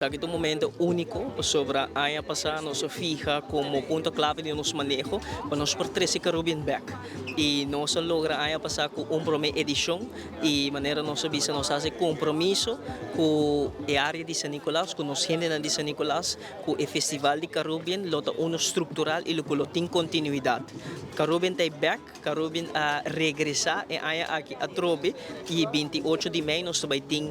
Ito um momento único sobre a Aya Pasa nos fija como punto clave de nos manejo para nos por 13 Caribbean back. E nós logra Aya Pasa com primeira edição e maneira nos visa nos hace compromisso com a área de San Nicolás, com nos gente de San Nicolás, com o Festival de Caribbean, lota uno estrutural e lo tem continuidade. Caribbean tá back, Caribbean a regressar e Aya aqui a trobe e 28 de maio nós vai ter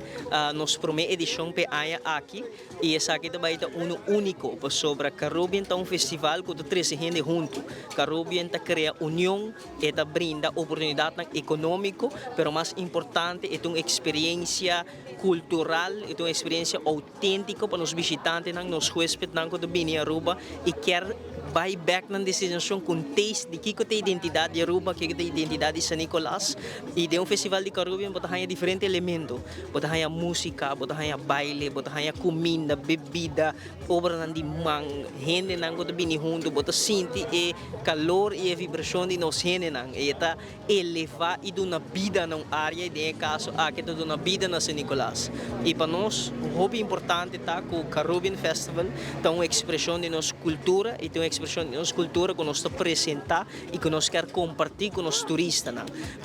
nos primeira edição pe Aya aqui. E essa aqui também é único sobre Caribbean tá festival com 13 gente junto. Caribbean tá cria união e tá brinda oportunidade econômico, pero mais importante é uma experiência cultural, é uma experiência autêntica para os visitantes, nos huéspedes, quando vêm a Aruba e quer buy back ng destinação com taste de que tem identidade de Aruba, que tem identidade de San Nicolás. E de festival de Caribbean, bota hanya diferente elemento. Bota hanya música, bota hanya baile, bota hanya comida, bebida, obra ng dimang, gente nang bota bini junto, bota sinti e calor e vibração de nos gente nang. E ita eleva e do na vida ng área, e de caso aqui do na vida na San Nicolás. E para nós, hobby importante tá com o Caribbean Festival, tá uma expressão de nossa cultura e tem uma expressão de nossa cultura que nós apresentar e que nós quer compartilhar com os turistas.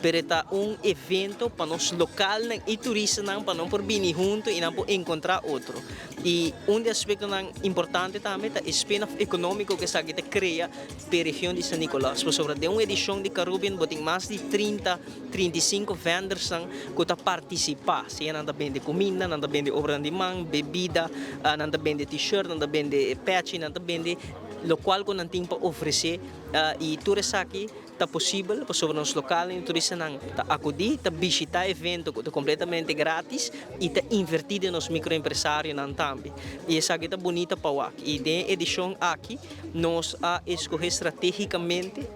Pero é evento para nós local e turistas para não por vir junto e não por encontrar outro. E aspecto importante também é o spin-off econômico que está cria para a região de San Nicolás. Sobre de uma edição de Caribbean, tem mais de 35 vendors que estão participar. Se não vende comida, não vende obra de mão, bebida, não vende t-shirt, não vende patch, não vende lo qual con nanting pa oferecer e turistas aqui tá possível sobre nos local e turistas não tá acudir tá visitar evento tá completamente grátis e tá invertido nos microempresários não também e essa aqui tá bonita para o e de edição aqui nós a escolher estrategicamente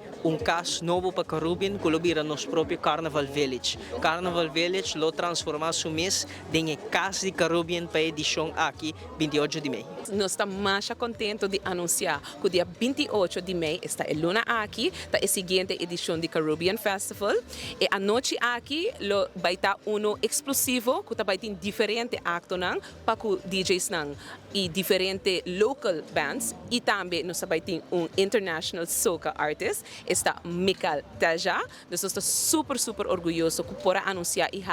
caso novo para Caribbean que vira nosso próprio Carnival Village. Carnival Village lo transforma su mês em casa de Caribbean para a edição aqui 28 de maio. Nós estamos mais contentes de anunciar que o dia 28 de maio está a luna aqui, está a seguinte edição do Caribbean Festival. E a noite aqui vai estar exclusivo, que vai ter diferentes actos para DJs e diferentes local bands. E também nós vai ter international soca artist, está Mikael Teja. Nós estamos super orgulhosos por anunciar e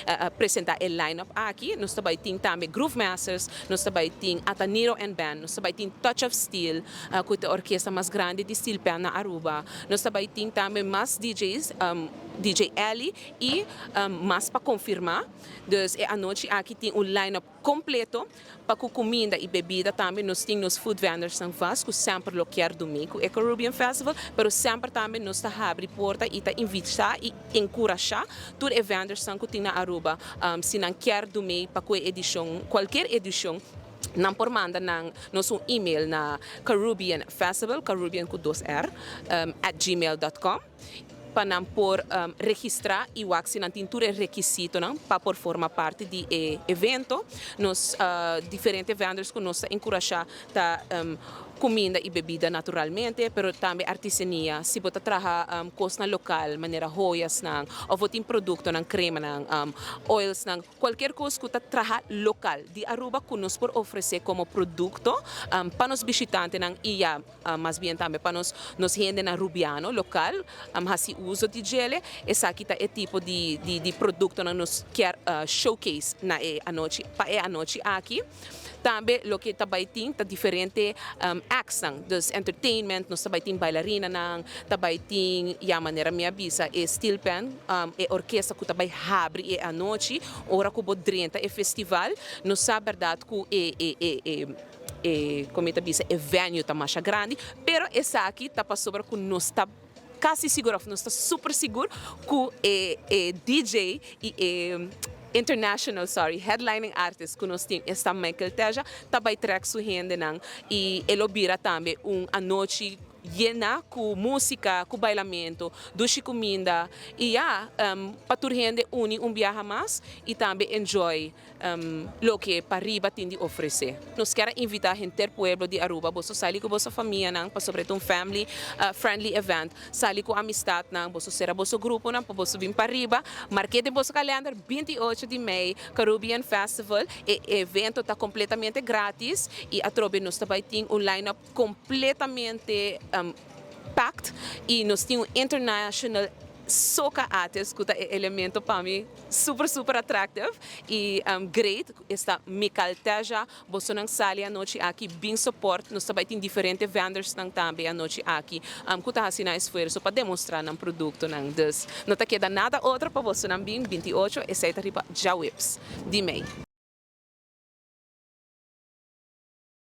apresentar o line-up aqui. Nós vai ter também Groove Masters, nós vai ter Ataniro and Band, nós vai ter Touch of Steel, que é a orquestra mais grande de steel pan na Aruba. Nós vai ter também mais DJs, DJ Ellie e mais para confirmar. Dus a noite aqui tem line-up completo para comida e bebida também. Nós temos food vendors em Vasco, sempre lo quer domingo é Caribbean Festival, mas sempre também nós abre porta e tá invitar e encorajar todos os vendors que tem na Aruba, se não quer domingo para qualquer edição. Não por manda nosso e-mail na Caribbean Festival, Caribbean com 2R, @gmail.com. Para não por registrar e o não tem todo requisito para por formar parte do evento. Nos diferentes vendors que nós encorajar comida e bebida naturalmente, pero também artesania. Se você trabalha coisa local, maneira joias, ou você tem produto, crema, oils, qualquer coisa que você trabalha local, de Aruba que nós por oferecer como produto para os visitantes e mais bem também para nos gente rubiano local, assim uso de gele, essa aqui é tipo de produto que nós quer showcase na a noite, para a noite aqui. Também o que também tem diferente acts dos entertainment, nós também tem bailarina também tem a maneira minha bisa é steel pan, é orquestra que também abre a noite, hora que bodrenta é festival, nós sabe verdade que como é bisa é venue tá mais grande, pero essa aqui tá para sobre que nós está quase seguro, nós está super seguro que é DJ e international, headlining artist que nós temos está Michael Teja, também track sua renda e ele vira também a noite llena com música, com bailamento, doce comida e para tu rende uni viaje más y también enjoy lo que Pariba tiene ofrece. Nos quero invitar gente do pueblo de Aruba, você sair com vossa família, para sobretudo family friendly event, sair com amistad, você será vosso grupo, para você vir para Pariba, marque de vosso calendar 28 de maio, Caribbean Festival, e evento está completamente grátis e a trobe nos também tem line-up completamente packed e nós temos international soca artist que é elemento para mim super attractive e great está Mikal Teja você não sale a noite aqui bem suporte nós também tem diferentes vendors também a noite aqui que está fazendo esforço para demonstrar um produto não des não tá queda nada outro para você não bem 28 e 7 riba já whips de May